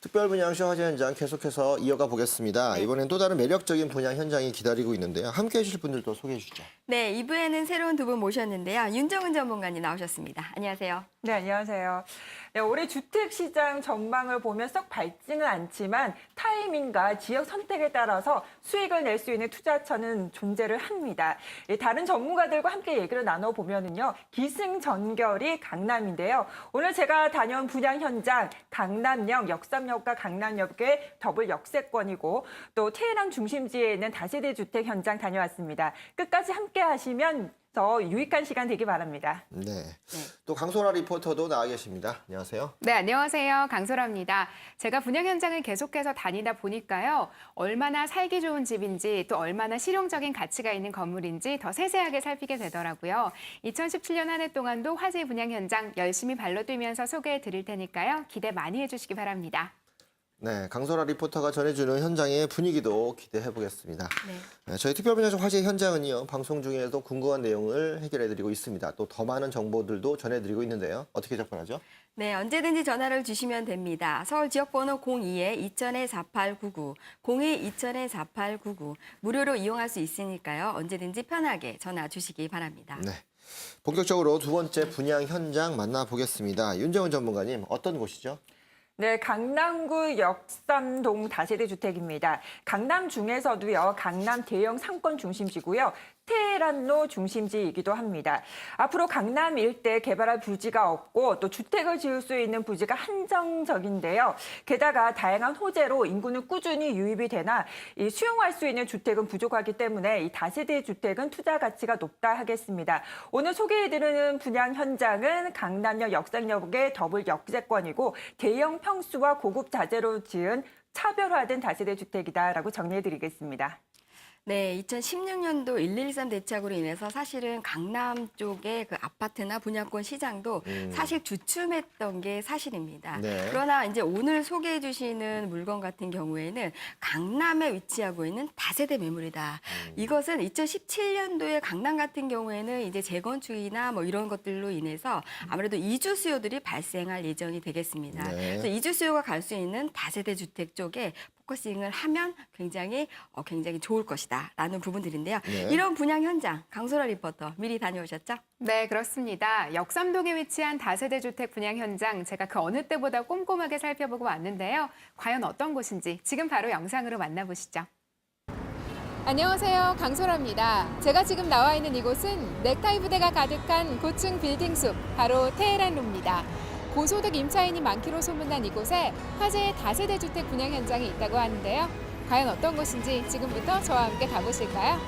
특별 분양쇼 화제 현장 계속해서 이어가 보겠습니다. 이번엔 또 다른 매력적인 분양 현장이 기다리고 있는데요. 함께 해주실 분들도 소개해 주시죠. 네, 2부에는 새로운 두 분 모셨는데요. 윤정은 전문가님 나오셨습니다. 안녕하세요. 네, 안녕하세요. 네, 올해 주택시장 전망을 보면 썩 밝지는 않지만 타이밍과 지역 선택에 따라서 수익을 낼 수 있는 투자처는 존재를 합니다. 다른 전문가들과 함께 얘기를 나눠보면은요, 기승전결이 강남인데요. 오늘 제가 다녀온 분양 현장, 강남역, 역삼역과 강남역의 더블 역세권이고 또 테헤란 중심지에 있는 다세대 주택 현장 다녀왔습니다. 끝까지 함께 하시면 더 유익한 시간 되기 바랍니다. 네. 또 강소라 리포터도 나와 계십니다. 안녕하세요. 네, 안녕하세요. 강소라입니다. 제가 분양 현장을 계속해서 다니다 보니까요. 얼마나 살기 좋은 집인지 또 얼마나 실용적인 가치가 있는 건물인지 더 세세하게 살피게 되더라고요. 2017년 한 해 동안도 화제 분양 현장 열심히 발로 뛰면서 소개해 드릴 테니까요. 기대 많이 해주시기 바랍니다. 네, 강소라 리포터가 전해주는 현장의 분위기도 기대해 보겠습니다. 네, 저희 특별분야쇼 화제 현장은요, 방송 중에도 궁금한 내용을 해결해드리고 있습니다. 또 더 많은 정보들도 전해드리고 있는데요. 어떻게 접근하죠? 네, 언제든지 전화를 주시면 됩니다. 서울 지역번호 02-2000-4899, 02-2000-4899 무료로 이용할 수 있으니까요. 언제든지 편하게 전화 주시기 바랍니다. 네. 본격적으로 두 번째 분양 현장 만나보겠습니다. 윤정은 전문가님, 어떤 곳이죠? 네, 강남구 역삼동 다세대 주택입니다. 강남 중에서도요, 강남 대형 상권 중심지고요. 테헤란로 중심지이기도 합니다. 앞으로 강남 일대 개발할 부지가 없고 또 주택을 지을 수 있는 부지가 한정적인데요. 게다가 다양한 호재로 인구는 꾸준히 유입이 되나 이 수용할 수 있는 주택은 부족하기 때문에 이 다세대 주택은 투자 가치가 높다 하겠습니다. 오늘 소개해드리는 분양 현장은 강남역 역삼역의 더블 역세권이고 대형 평수와 고급 자재로 지은 차별화된 다세대 주택이다라고 정리해드리겠습니다. 네, 2016년도 113 대책으로 인해서 사실은 강남 쪽의 그 아파트나 분양권 시장도 사실 주춤했던 게 사실입니다. 네. 그러나 이제 오늘 소개해 주시는 물건 같은 경우에는 강남에 위치하고 있는 다세대 매물이다. 이것은 2017년도에 강남 같은 경우에는 이제 재건축이나 뭐 이런 것들로 인해서 아무래도 이주 수요들이 발생할 예정이 되겠습니다. 네. 그래서 이주 수요가 갈 수 있는 다세대 주택 쪽에 포커싱을 하면 굉장히 좋을 것이다라는 부분들인데요. 네. 이런 분양 현장 강소라 리포터 미리 다녀오셨죠? 네, 그렇습니다. 역삼동에 위치한 다세대 주택 분양 현장 제가 그 어느 때보다 꼼꼼하게 살펴보고 왔는데요. 과연 어떤 곳인지 지금 바로 영상으로 만나보시죠. 안녕하세요. 강소라입니다. 제가 지금 나와 있는 이곳은 넥타이 부대가 가득한 고층 빌딩 숲, 바로 테헤란로입니다. 고소득 임차인이 많기로 소문난 이곳에 화제의 다세대 주택 분양 현장이 있다고 하는데요. 과연 어떤 곳인지 지금부터 저와 함께 가보실까요?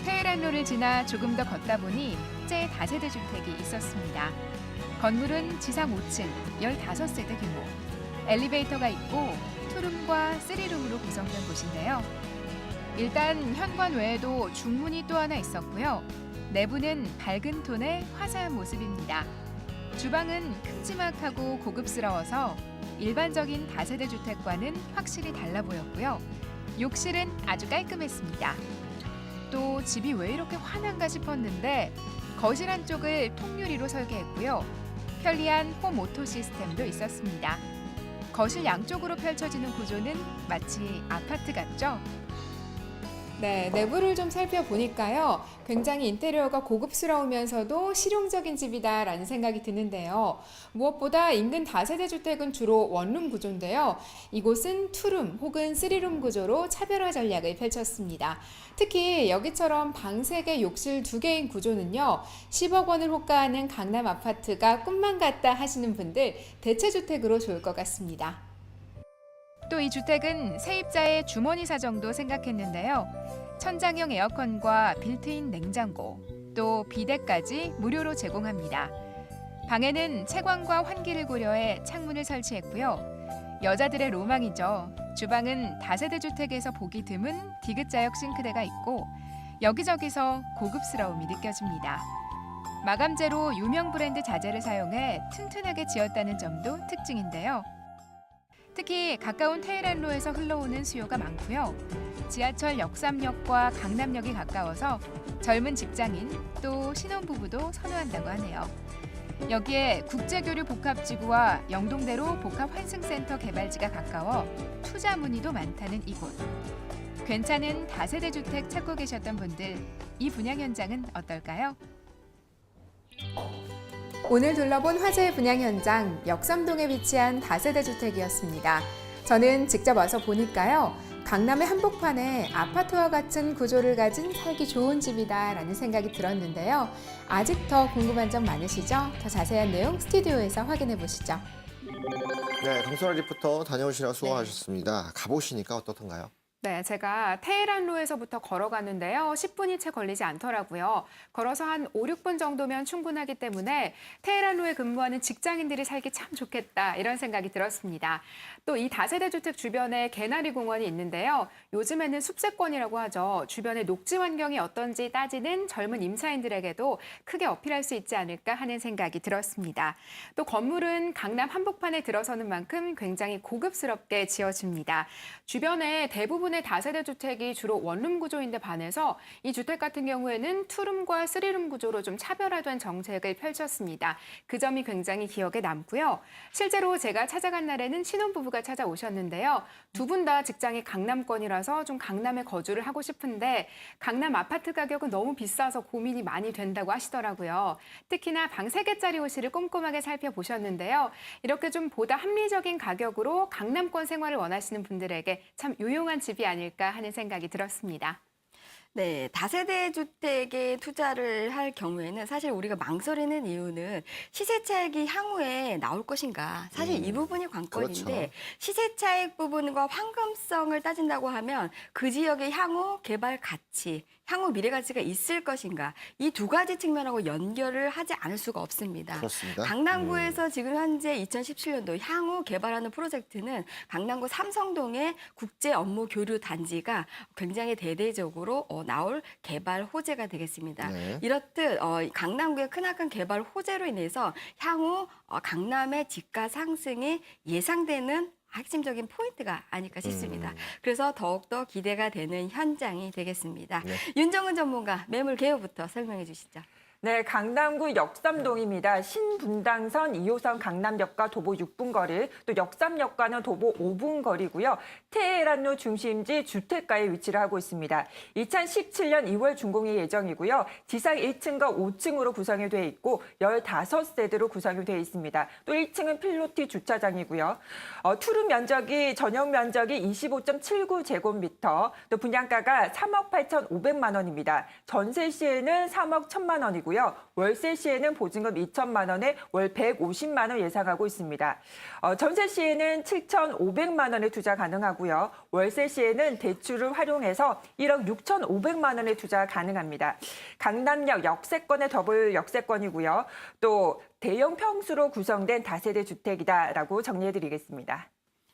테헤란로를 지나 조금 더 걷다 보니 제 다세대 주택이 있었습니다. 건물은 지상 5층, 15세대 규모. 엘리베이터가 있고 투룸과 3룸으로 구성된 곳인데요. 일단 현관 외에도 중문이 또 하나 있었고요. 내부는 밝은 톤의 화사한 모습입니다. 주방은 큼지막하고 고급스러워서 일반적인 다세대 주택과는 확실히 달라 보였고요. 욕실은 아주 깔끔했습니다. 또 집이 왜 이렇게 환한가 싶었는데 거실 한쪽을 통유리로 설계했고요. 편리한 홈 오토 시스템도 있었습니다. 거실 양쪽으로 펼쳐지는 구조는 마치 아파트 같죠? 네, 내부를 좀 살펴보니까요. 굉장히 인테리어가 고급스러우면서도 실용적인 집이다라는 생각이 드는데요. 무엇보다 인근 다세대 주택은 주로 원룸 구조인데요. 이곳은 투룸 혹은 3룸 구조로 차별화 전략을 펼쳤습니다. 특히 여기처럼 방 3개, 욕실 2개인 구조는요. 10억 원을 호가하는 강남 아파트가 꿈만 같다 하시는 분들 대체주택으로 좋을 것 같습니다. 또 이 주택은 세입자의 주머니 사정도 생각했는데요. 천장형 에어컨과 빌트인 냉장고, 또 비데까지 무료로 제공합니다. 방에는 채광과 환기를 고려해 창문을 설치했고요. 여자들의 로망이죠. 주방은 다세대 주택에서 보기 드문 디귿자역 싱크대가 있고 여기저기서 고급스러움이 느껴집니다. 마감재로 유명 브랜드 자재를 사용해 튼튼하게 지었다는 점도 특징인데요. 특히 가까운 테헤란로에서 흘러오는 수요가 많고요. 지하철 역삼역과 강남역이 가까워서 젊은 직장인 또 신혼부부도 선호한다고 하네요. 여기에 국제교류 복합지구와 영동대로 복합환승센터 개발지가 가까워 투자 문의도 많다는 이곳. 괜찮은 다세대 주택 찾고 계셨던 분들, 이 분양 현장은 어떨까요? 오늘 둘러본 화제의 분양 현장, 역삼동에 위치한 다세대 주택이었습니다. 저는 직접 와서 보니까요, 강남의 한복판에 아파트와 같은 구조를 가진 살기 좋은 집이다라는 생각이 들었는데요. 아직 더 궁금한 점 많으시죠? 더 자세한 내용 스튜디오에서 확인해 보시죠. 네, 강소라 리포터 다녀오시느라 수고하셨습니다. 가보시니까 어떻던가요? 네, 제가 테헤란로에서부터 걸어갔는데요. 10분이 채 걸리지 않더라고요. 걸어서 한 5, 6분 정도면 충분하기 때문에 테헤란로에 근무하는 직장인들이 살기 참 좋겠다 이런 생각이 들었습니다. 또 이 다세대 주택 주변에 개나리 공원이 있는데요. 요즘에는 숲세권이라고 하죠. 주변의 녹지 환경이 어떤지 따지는 젊은 임차인들에게도 크게 어필할 수 있지 않을까 하는 생각이 들었습니다. 또 건물은 강남 한복판에 들어서는 만큼 굉장히 고급스럽게 지어집니다. 주변에 대부분의 다세대 주택이 주로 원룸 구조인데 반해서 이 주택 같은 경우에는 투룸과 쓰리룸 구조로 좀 차별화된 정책을 펼쳤습니다. 그 점이 굉장히 기억에 남고요. 실제로 제가 찾아간 날에는 신혼부부가 찾아오셨는데요. 두 분 다 직장이 강남권이라서 좀 강남에 거주를 하고 싶은데 강남 아파트 가격은 너무 비싸서 고민이 많이 된다고 하시더라고요. 특히나 방 3개짜리 호실을 꼼꼼하게 살펴보셨는데요. 이렇게 좀 보다 합리적인 가격으로 강남권 생활을 원하시는 분들에게 참 유용한 집이 아닐까 하는 생각이 들었습니다. 네, 다세대 주택에 투자를 할 경우에는 사실 우리가 망설이는 이유는 시세 차익이 향후에 나올 것인가. 사실 이 부분이 관건인데 그렇죠. 시세 차익 부분과 황금성을 따진다고 하면 그 지역의 향후 개발 가치, 향후 미래 가치가 있을 것인가. 이 두 가지 측면하고 연결을 하지 않을 수가 없습니다. 그렇습니다. 강남구에서 지금 현재 2017년도 향후 개발하는 프로젝트는 강남구 삼성동의 국제 업무 교류 단지가 굉장히 대대적으로 나올 개발 호재가 되겠습니다. 네. 이렇듯 강남구의 크나큰 개발 호재로 인해서 향후 강남의 집가 상승이 예상되는 핵심적인 포인트가 아닐까 싶습니다. 그래서 더욱더 기대가 되는 현장이 되겠습니다. 네. 윤정은 전문가 매물 개요부터 설명해 주시죠. 네, 강남구 역삼동입니다. 신분당선 2호선 강남역과 도보 6분 거리, 또 역삼역과는 도보 5분 거리고요. 테헤란로 중심지 주택가에 위치를 하고 있습니다. 2017년 2월 준공이 예정이고요. 지상 1층과 5층으로 구성이 되어 있고 15세대로 구성이 되어 있습니다. 또 1층은 필로티 주차장이고요. 투룸 면적이 전용 면적이 25.79제곱미터, 또 분양가가 3억 8,500만 원입니다. 전세 시에는 3억 1,000만 원이고요. 월세 시에는 보증금 2천만 원에 월 150만 원 예상하고 있습니다. 전세 시에는 7,500만 원의 투자 가능하고요. 월세 시에는 대출을 활용해서 1억 6,500만 원의 투자 가능합니다. 강남역 역세권의 더블 역세권이고요. 또 대형 평수로 구성된 다세대 주택이다라고 정리해드리겠습니다.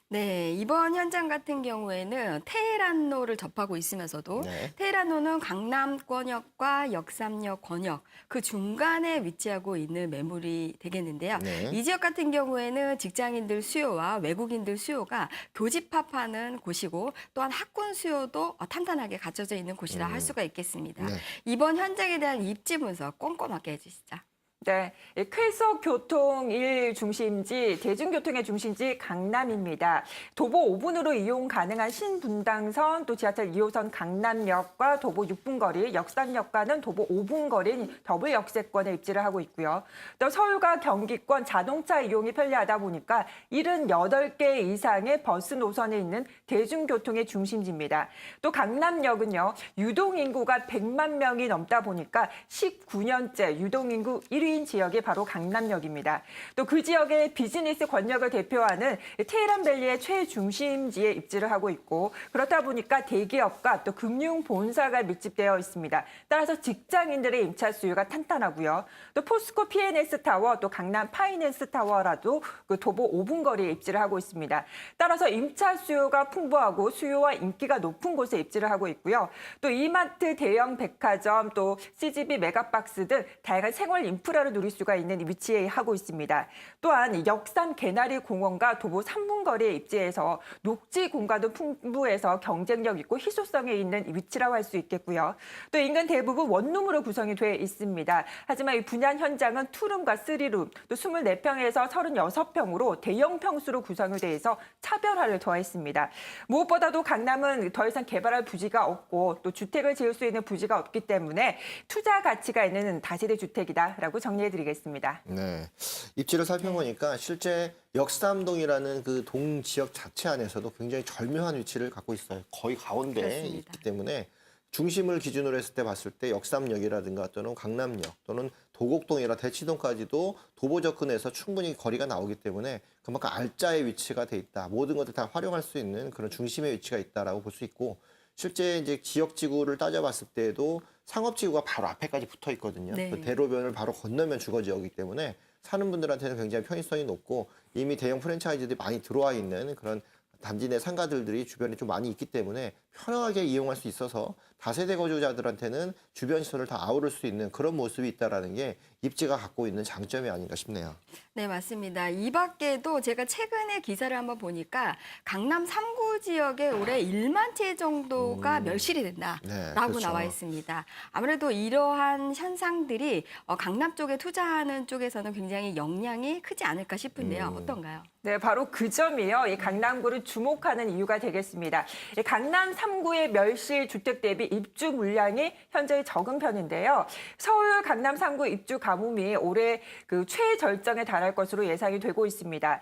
네, 이번 현장 같은 경우에는 테헤란로를 접하고 있으면서도 네. 테헤란로는 강남권역과 역삼역 권역 그 중간에 위치하고 있는 매물이 되겠는데요. 네. 이 지역 같은 경우에는 직장인들 수요와 외국인들 수요가 교집합하는 곳이고 또한 학군 수요도 탄탄하게 갖춰져 있는 곳이라 할 수가 있겠습니다. 네. 이번 현장에 대한 입지 분석 꼼꼼하게 해주시죠. 네, 쾌속교통 1 중심지, 대중교통의 중심지 강남입니다. 도보 5분으로 이용 가능한 신분당선, 또 지하철 2호선 강남역과 도보 6분 거리, 역삼역과는 도보 5분 거리인 더블 역세권에 입지를 하고 있고요. 또 서울과 경기권 자동차 이용이 편리하다 보니까 78개 이상의 버스 노선에 있는 대중교통의 중심지입니다. 또 강남역은요, 유동인구가 100만 명이 넘다 보니까 19년째 유동인구 1위 지역이 바로 강남역입니다. 또 그 지역의 비즈니스 권역을 대표하는 테헤란밸리의 최중심지에 입지를 하고 있고 그렇다 보니까 대기업과 또 금융 본사가 밀집되어 있습니다. 따라서 직장인들의 임차 수요가 탄탄하고요. 또 포스코 P&S 타워, 또 강남 파이낸스 타워라도 그 도보 5분 거리에 입지를 하고 있습니다. 따라서 임차 수요가 풍부하고 수요와 인기가 높은 곳에 입지를 하고 있고요. 또 이마트, 대형 백화점, 또 CGV 메가박스 등 다양한 생활 인프라 흑자를 누릴 수가 있는 위치에 하고 있습니다. 또한 역삼 개나리 공원과 도보 3분 거리에 입지해서 녹지 공간도 풍부해서 경쟁력 있고 희소성에 있는 위치라고 할 수 있겠고요. 또 인근 대부분 원룸으로 구성이 돼 있습니다. 하지만 이 분양 현장은 투룸과 쓰리룸, 또 24평에서 36평으로 대형 평수로 구성이 돼 있어 차별화를 더했습니다. 무엇보다도 강남은 더 이상 개발할 부지가 없고 또 주택을 지을 수 있는 부지가 없기 때문에 투자 가치가 있는 다세대 주택이다라고 정리해드리겠습니다. 네, 입지를 살펴보니까 실제 역삼동이라는 그 동 지역 자체 안에서도 굉장히 절묘한 위치를 갖고 있어요. 거의 가운데에 그렇습니다. 있기 때문에 중심을 기준으로 했을 때 봤을 때 역삼역이라든가 또는 강남역 또는 도곡동이나 대치동까지도 도보 접근해서 충분히 거리가 나오기 때문에 그만큼 알짜의 위치가 돼 있다. 모든 것들 다 활용할 수 있는 그런 중심의 위치가 있다라고 볼 수 있고 실제 이제 지역 지구를 따져봤을 때에도 상업 지구가 바로 앞에까지 붙어 있거든요. 네. 그 대로변을 바로 건너면 주거 지역이기 때문에 사는 분들한테는 굉장히 편의성이 높고 이미 대형 프랜차이즈들이 많이 들어와 있는 그런 단지 내 상가들이 주변에 좀 많이 있기 때문에 편하게 이용할 수 있어서 다세대 거주자들한테는 주변 시설을 다 아우를 수 있는 그런 모습이 있다라는 게 입지가 갖고 있는 장점이 아닌가 싶네요. 네, 맞습니다. 이 밖에도 제가 최근에 기사를 한번 보니까 강남 3구 지역에 올해 1만 채 정도가 멸실이 된다라고 네, 그렇죠. 나와 있습니다. 아무래도 이러한 현상들이 강남 쪽에 투자하는 쪽에서는 굉장히 영향이 크지 않을까 싶은데요. 어떤가요? 네, 바로 그 점이요. 이 강남구를 주목하는 이유가 되겠습니다. 이 강남 3구의 멸실 주택 대비 입주 물량이 현재 적은 편인데요. 서울 강남 3구 입주 가뭄이 올해 그 최절정에 달할 것으로 예상이 되고 있습니다.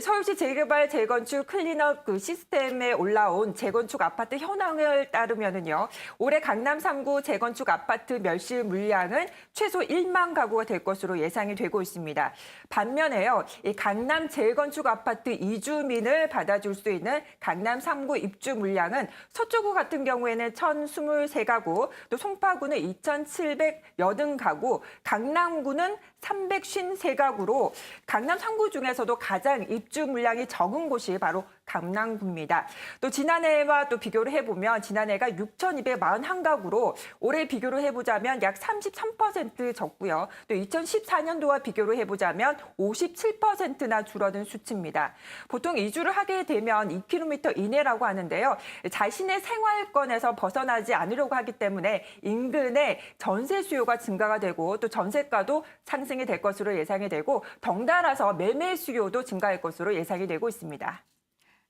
서울시 재개발 재건축 클린업 그 시스템에 올라온 재건축 아파트 현황을 따르면은요. 올해 강남 3구 재건축 아파트 멸실 물량은 최소 1만 가구가 될 것으로 예상이 되고 있습니다. 반면에요. 이 강남 재건축 아파트 이주민을 받아줄 수 있는 강남 3구 입주 물량은 서초구 같은 경우에는 1,023가구, 또 송파구는 2,780가구, 강남구는 353가구로 강남 3구 중에서도 가장 입주 물량이 적은 곳이 바로 강남구입니다. 또 지난해와 또 비교를 해보면 지난해가 6,241가구로 올해 비교를 해보자면 약 33% 적고요. 또 2014년도와 비교를 해보자면 57%나 줄어든 수치입니다. 보통 이주를 하게 되면 2km 이내라고 하는데요. 자신의 생활권에서 벗어나지 않으려고 하기 때문에 인근에 전세 수요가 증가가 되고 또 전세가도 상승이 될 것으로 예상이 되고 덩달아서 매매 수요도 증가할 것으로 예상이 되고 있습니다.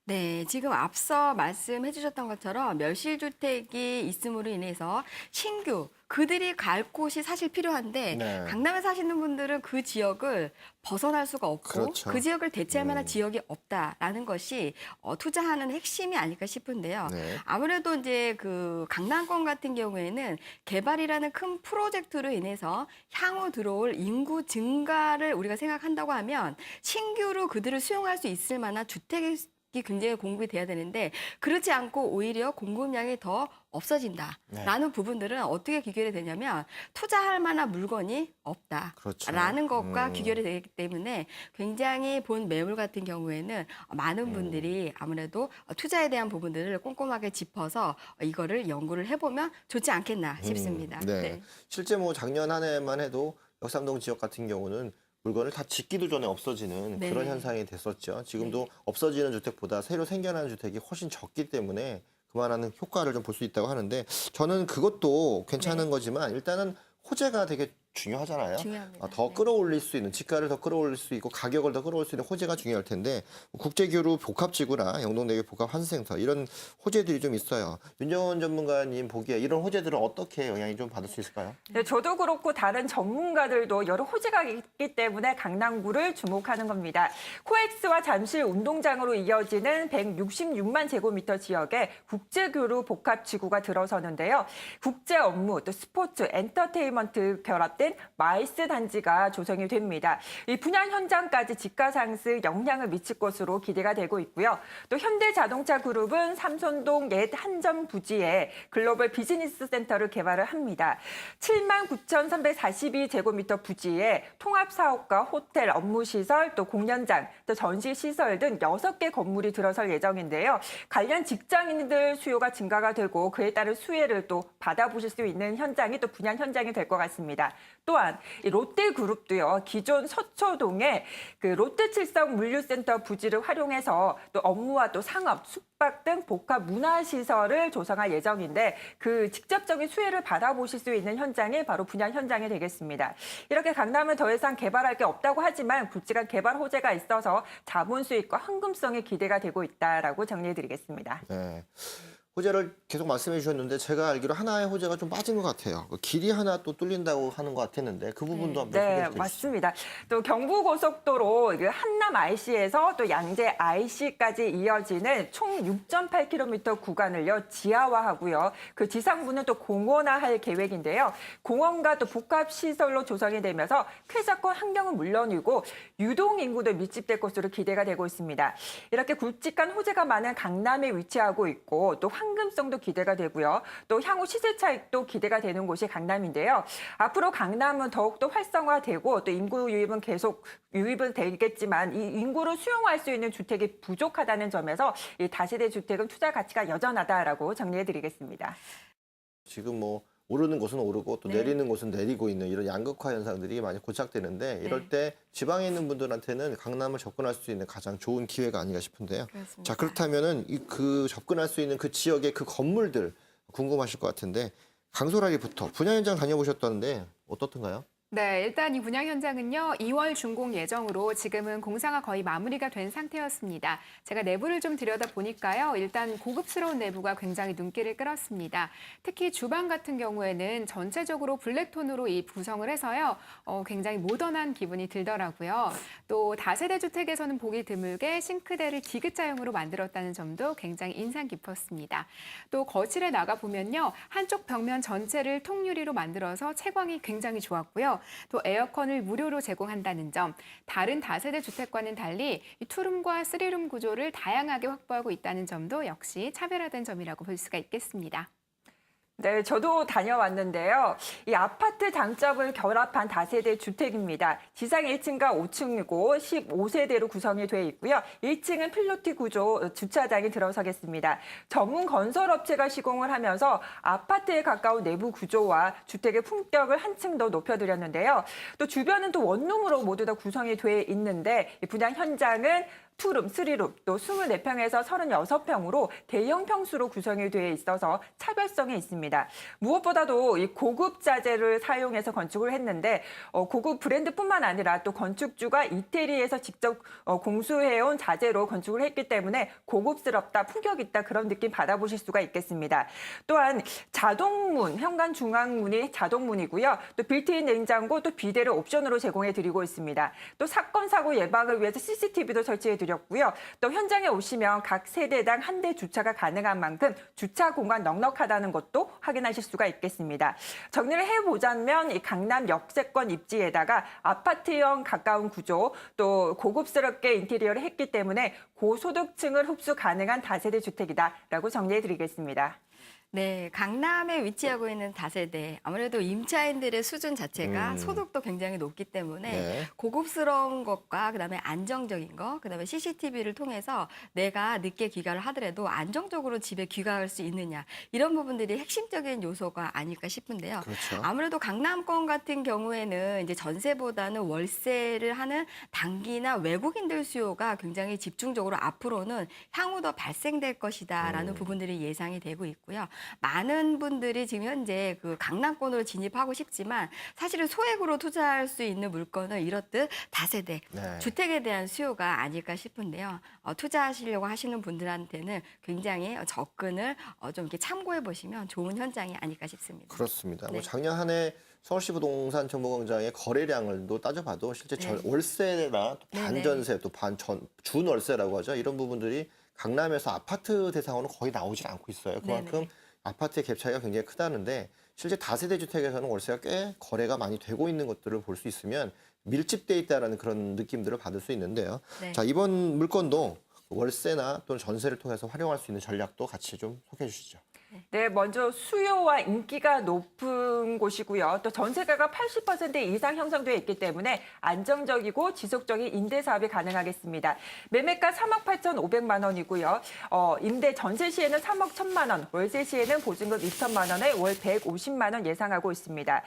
네, 지금 앞서 말씀해 주셨던 것처럼 멸실주택이 있음으로 인해서 신규, 그들이 갈 곳이 사실 필요한데 네. 강남에 사시는 분들은 그 지역을 벗어날 수가 없고 그렇죠. 그 지역을 대체할 만한 지역이 없다라는 것이 투자하는 핵심이 아닐까 싶은데요. 네. 아무래도 이제 그 강남권 같은 경우에는 개발이라는 큰 프로젝트로 인해서 향후 들어올 인구 증가를 우리가 생각한다고 하면 신규로 그들을 수용할 수 있을 만한 주택이 굉장히 공급이 돼야 되는데 그렇지 않고 오히려 공급량이 더 없어진다라는 부분들은 어떻게 귀결이 되냐면 투자할 만한 물건이 없다라는 그렇죠. 것과 귀결이 되기 때문에 굉장히 본 매물 같은 경우에는 많은 분들이 아무래도 투자에 대한 부분들을 꼼꼼하게 짚어서 이거를 연구를 해보면 좋지 않겠나 싶습니다. 네. 실제 뭐 작년 한 해만 해도 역삼동 지역 같은 경우는 물건을 다 짓기도 전에 없어지는 네. 그런 현상이 됐었죠. 지금도 없어지는 주택보다 새로 생겨나는 주택이 훨씬 적기 때문에 그만한 효과를 좀 볼 수 있다고 하는데 저는 그것도 괜찮은 거지만 일단은 호재가 되게 중요하잖아요. 중요합니다. 더 네. 끌어올릴 수 있는 집가를 더 끌어올릴 수 있고 가격을 더 끌어올릴 수 있는 호재가 중요할 텐데 국제교류 복합지구나 영동대교 복합환승센터 이런 호재들이 좀 있어요. 윤정원 전문가님 보기에 이런 호재들은 어떻게 영향이 좀 받을 수 있을까요? 네, 저도 그렇고 다른 전문가들도 여러 호재가 있기 때문에 강남구를 주목하는 겁니다. 코엑스와 잠실 운동장으로 이어지는 166만 제곱미터 지역에 국제교류 복합지구가 들어서는데요. 국제 업무, 또 스포츠, 엔터테인먼트 결합된 마이스 단지가 조성이 됩니다. 이 분양 현장까지 집가 상승 영향을 미칠 것으로 기대가 되고 있고요. 또 현대자동차 그룹은 삼선동 옛 한전 부지에 글로벌 비즈니스 센터를 개발을 합니다. 79,342제곱미터 부지에 통합사업과 호텔, 업무시설, 또 공연장, 또 전시시설 등 6개 건물이 들어설 예정인데요. 관련 직장인들 수요가 증가가 되고 그에 따른 수혜를 또 받아보실 수 있는 현장이 또 분양 현장이 될 것 같습니다. 또한 이 롯데그룹도요, 기존 서초동에 그 롯데칠성 물류센터 부지를 활용해서 또 업무와 또 상업, 숙박 등 복합 문화시설을 조성할 예정인데 그 직접적인 수혜를 받아보실 수 있는 현장이 바로 분양 현장이 되겠습니다. 이렇게 강남은 더 이상 개발할 게 없다고 하지만 굵직한 개발 호재가 있어서 자본 수익과 황금성이 기대가 되고 있다라고 정리해드리겠습니다. 네. 호재를 계속 말씀해 주셨는데 제가 알기로 하나의 호재가 좀 빠진 것 같아요. 그 길이 하나 또 뚫린다고 하는 것 같았는데 그 부분도 한번 소개해 네, 주시죠. 맞습니다. 또 경부고속도로 그 한남 IC에서 또 양재 IC까지 이어지는 총 6.8km 구간을요 지하화하고요. 그 지상부는 또 공원화할 계획인데요. 공원과 또 복합 시설로 조성이 되면서 쾌적한 환경은 물론이고 유동 인구도 밀집될 것으로 기대가 되고 있습니다. 이렇게 굵직한 호재가 많은 강남에 위치하고 있고 또 황금성도 기대가 되고요. 또 향후 시세 차익도 기대가 되는 곳이 강남인데요. 앞으로 강남은 더욱더 활성화되고 또 인구 유입은 계속 유입은 되겠지만 이 인구를 수용할 수 있는 주택이 부족하다는 점에서 이 다세대 주택은 투자 가치가 여전하다라고 정리해드리겠습니다. 지금 뭐 오르는 곳은 오르고 또 네. 내리는 곳은 내리고 있는 이런 양극화 현상들이 많이 고착되는데 이럴 때 지방에 있는 분들한테는 강남을 접근할 수 있는 가장 좋은 기회가 아닌가 싶은데요. 그렇습니다. 자, 그렇다면은 그 접근할 수 있는 그 지역의 그 건물들 궁금하실 것 같은데 강소라리부터 분양 현장 다녀보셨다는데 어떻던가요? 네, 일단 이 분양 현장은요, 2월 준공 예정으로 지금은 공사가 거의 마무리가 된 상태였습니다. 제가 내부를 좀 들여다보니까요, 일단 고급스러운 내부가 굉장히 눈길을 끌었습니다. 특히 주방 같은 경우에는 전체적으로 블랙톤으로 이 구성을 해서요, 굉장히 모던한 기분이 들더라고요. 또 다세대 주택에서는 보기 드물게 싱크대를 디귿자형으로 만들었다는 점도 굉장히 인상 깊었습니다. 또 거실에 나가보면요, 한쪽 벽면 전체를 통유리로 만들어서 채광이 굉장히 좋았고요. 또 에어컨을 무료로 제공한다는 점, 다른 다세대 주택과는 달리 이 투룸과 쓰리룸 구조를 다양하게 확보하고 있다는 점도 역시 차별화된 점이라고 볼 수가 있겠습니다. 네, 저도 다녀왔는데요. 이 아파트 단점을 결합한 다세대 주택입니다. 지상 1층과 5층이고 15세대로 구성이 돼 있고요. 1층은 필로티 구조 주차장이 들어서겠습니다. 전문 건설업체가 시공을 하면서 아파트에 가까운 내부 구조와 주택의 품격을 한층 더 높여드렸는데요. 또 주변은 또 원룸으로 모두 다 구성이 돼 있는데 이 분양 현장은 투룸, 쓰리룸, 또 24평에서 36평으로 대형 평수로 구성이 되어 있어서 차별성이 있습니다. 무엇보다도 이 고급 자재를 사용해서 건축을 했는데 고급 브랜드뿐만 아니라 또 건축주가 이태리에서 직접 공수해온 자재로 건축을 했기 때문에 고급스럽다, 품격 있다 그런 느낌 받아보실 수가 있겠습니다. 또한 자동문, 현관 중앙문이 자동문이고요. 또 빌트인 냉장고, 또 비데를 옵션으로 제공해드리고 있습니다. 또 사건, 사고 예방을 위해서 CCTV도 설치해드렸고요. 또 현장에 오시면 각 세대당 한 대 주차가 가능한 만큼 주차 공간 넉넉하다는 것도 확인하실 수가 있겠습니다. 정리를 해보자면 이 강남 역세권 입지에다가 아파트형 가까운 구조, 또 고급스럽게 인테리어를 했기 때문에 고소득층을 흡수 가능한 다세대 주택이다라고 정리해드리겠습니다. 네, 강남에 위치하고 있는 다세대. 아무래도 임차인들의 수준 자체가 소득도 굉장히 높기 때문에 네. 고급스러운 것과 그다음에 안정적인 거, 그다음에 CCTV를 통해서 내가 늦게 귀가를 하더라도 안정적으로 집에 귀가할 수 있느냐. 이런 부분들이 핵심적인 요소가 아닐까 싶은데요. 그렇죠. 아무래도 강남권 같은 경우에는 이제 전세보다는 월세를 하는 단기나 외국인들 수요가 굉장히 집중적으로 앞으로는 향후 더 발생될 것이다라는 부분들이 예상이 되고 있고요. 많은 분들이 지금 현재 그 강남권으로 진입하고 싶지만 사실은 소액으로 투자할 수 있는 물건을 이렇듯 다세대 네. 주택에 대한 수요가 아닐까 싶은데요. 투자하시려고 하시는 분들한테는 굉장히 접근을 좀 이렇게 참고해 보시면 좋은 현장이 아닐까 싶습니다. 그렇습니다. 네. 뭐 작년 한 해 서울시 부동산 정보광장의 거래량을 또 따져봐도 실제 네. 월세나 또 네네. 반전세, 또 준월세라고 하죠. 이런 부분들이 강남에서 아파트 대상으로 거의 나오질 않고 있어요. 그만큼 네네. 아파트의 갭 차이가 굉장히 크다는데 실제 다세대 주택에서는 월세가 꽤 거래가 많이 되고 있는 것들을 볼 수 있으면 밀집돼 있다는 그런 느낌들을 받을 수 있는데요. 네. 자, 이번 물건도 월세나 또는 전세를 통해서 활용할 수 있는 전략도 같이 좀 소개해 주시죠. 네, 먼저 수요와 인기가 높은 곳이고요. 또 전세가가 80% 이상 형성되어 있기 때문에 안정적이고 지속적인 임대 사업이 가능하겠습니다. 매매가 3억 8,500만 원이고요. 임대 전세 시에는 3억 1천만 원, 월세 시에는 보증금 2천만 원에 월 150만 원 예상하고 있습니다.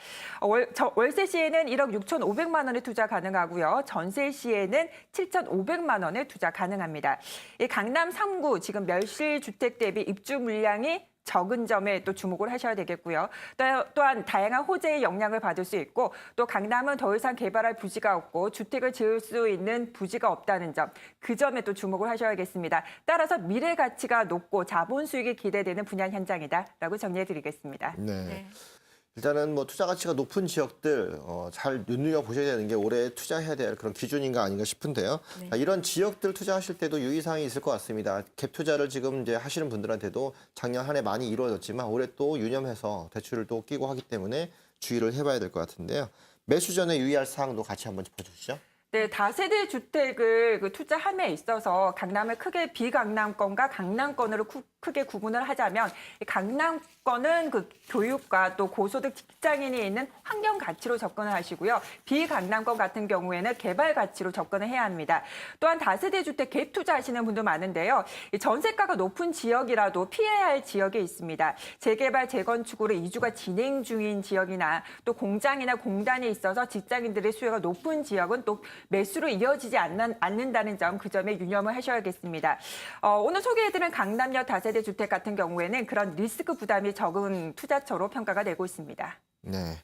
월세 시에는 1억 6,500만 원의 투자 가능하고요. 전세 시에는 7,500만 원의 투자 가능합니다. 이 강남 3구 지금 멸실 주택 대비 입주 물량이 적은 점에 또 주목을 하셔야 되겠고요. 또한 다양한 호재의 영향을 받을 수 있고 또 강남은 더 이상 개발할 부지가 없고 주택을 지을 수 있는 부지가 없다는 점, 그 점에 또 주목을 하셔야겠습니다. 따라서 미래 가치가 높고 자본 수익이 기대되는 분양 현장이다라고 정리해드리겠습니다. 네. 일단은 뭐 투자 가치가 높은 지역들 잘 눈여보셔야 되는 게 올해 투자해야 될 그런 기준인가 아닌가 싶은데요. 네. 이런 지역들 투자하실 때도 유의사항이 있을 것 같습니다. 갭 투자를 지금 이제 하시는 분들한테도 작년 한 해 많이 이루어졌지만 올해 또 유념해서 대출을 또 끼고 하기 때문에 주의를 해봐야 될 것 같은데요. 매수 전에 유의할 사항도 같이 한번 짚어주시죠. 네, 다세대 주택을 투자함에 있어서 강남을 크게 비강남권과 강남권으로 크게 구분을 하자면 강남권은 교육과 또 고소득 직장인이 있는 환경 가치로 접근을 하시고요. 비강남권 같은 경우에는 개발 가치로 접근을 해야 합니다. 또한 다세대 주택 갭 투자하시는 분도 많은데요. 전세가가 높은 지역이라도 피해야 할 지역이 있습니다. 재개발, 재건축으로 이주가 진행 중인 지역이나 또 공장이나 공단이 있어서 직장인들의 수요가 높은 지역은 또 매수로 이어지지 않는다는 점, 그 점에 유념을 하셔야겠습니다. 오늘 소개해드린 강남역 다세대 주택 같은 경우에는 그런 리스크 부담이 적은 투자처로 평가가 되고 있습니다. 네.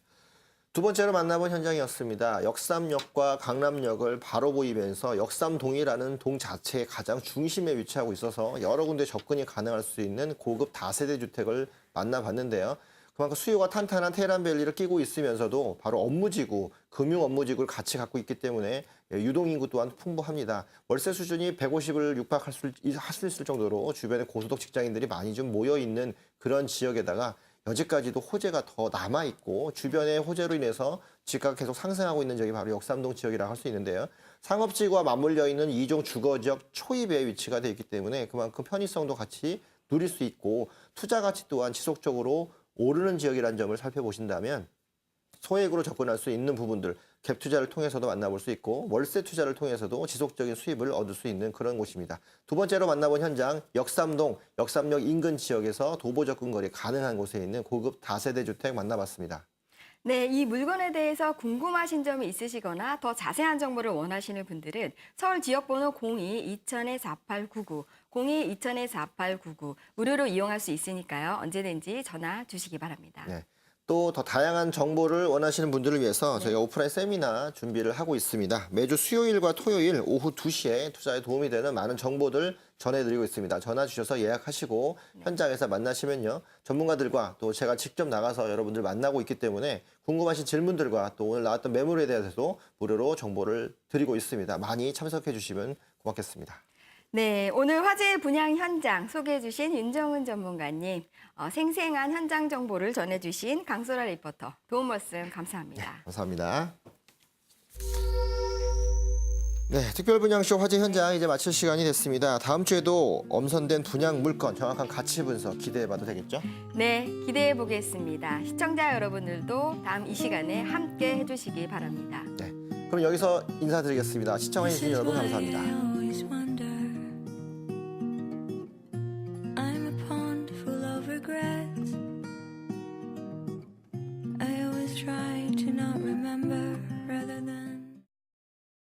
두 번째로 만나본 현장이었습니다. 역삼역과 강남역을 바로 보이면서 역삼동이라는 동 자체의 가장 중심에 위치하고 있어서 여러 군데 접근이 가능할 수 있는 고급 다세대 주택을 만나봤는데요. 그만큼 수요가 탄탄한 테헤란밸리를 끼고 있으면서도 바로 업무지구, 금융 업무지구를 같이 갖고 있기 때문에 유동인구 또한 풍부합니다. 월세 수준이 150을 육박할 수 있을 정도로 주변에 고소득 직장인들이 많이 좀 모여있는 그런 지역에다가 여지까지도 호재가 더 남아있고 주변의 호재로 인해서 집가가 계속 상승하고 있는 지역이 바로 역삼동 지역이라고 할 수 있는데요. 상업지구와 맞물려 있는 2종 주거지역 초입에 위치가 되어 있기 때문에 그만큼 편의성도 같이 누릴 수 있고 투자 가치 또한 지속적으로 오르는 지역이라는 점을 살펴보신다면 소액으로 접근할 수 있는 부분들, 갭 투자를 통해서도 만나볼 수 있고 월세 투자를 통해서도 지속적인 수입을 얻을 수 있는 그런 곳입니다. 두 번째로 만나본 현장, 역삼동, 역삼역 인근 지역에서 도보 접근 거리 가능한 곳에 있는 고급 다세대 주택 만나봤습니다. 네, 이 물건에 대해서 궁금하신 점이 있으시거나 더 자세한 정보를 원하시는 분들은 서울 지역번호 02-2000-4899, 02-2000-4899 무료로 이용할 수 있으니까요. 언제든지 전화 주시기 바랍니다. 네. 또 더 다양한 정보를 원하시는 분들을 위해서 저희가 오프라인 세미나 준비를 하고 있습니다. 매주 수요일과 토요일 오후 2시에 투자에 도움이 되는 많은 정보들 전해드리고 있습니다. 전화 주셔서 예약하시고 현장에서 만나시면요. 전문가들과 또 제가 직접 나가서 여러분들 만나고 있기 때문에 궁금하신 질문들과 또 오늘 나왔던 매물에 대해서도 무료로 정보를 드리고 있습니다. 많이 참석해 주시면 고맙겠습니다. 네, 오늘 화제의 분양 현장 소개해 주신 윤정은 전문가님, 생생한 현장 정보를 전해주신 강소라 리포터, 도움 말씀 감사합니다. 감사합니다. 네, 특별분양쇼 화제 현장 이제 마칠 시간이 됐습니다. 다음 주에도 엄선된 분양 물건 정확한 가치 분석 기대해봐도 되겠죠? 네, 기대해 보겠습니다. 시청자 여러분들도 다음 이 시간에 함께 해주시기 바랍니다. 네, 그럼 여기서 인사드리겠습니다. 시청해주신 여러분 감사합니다.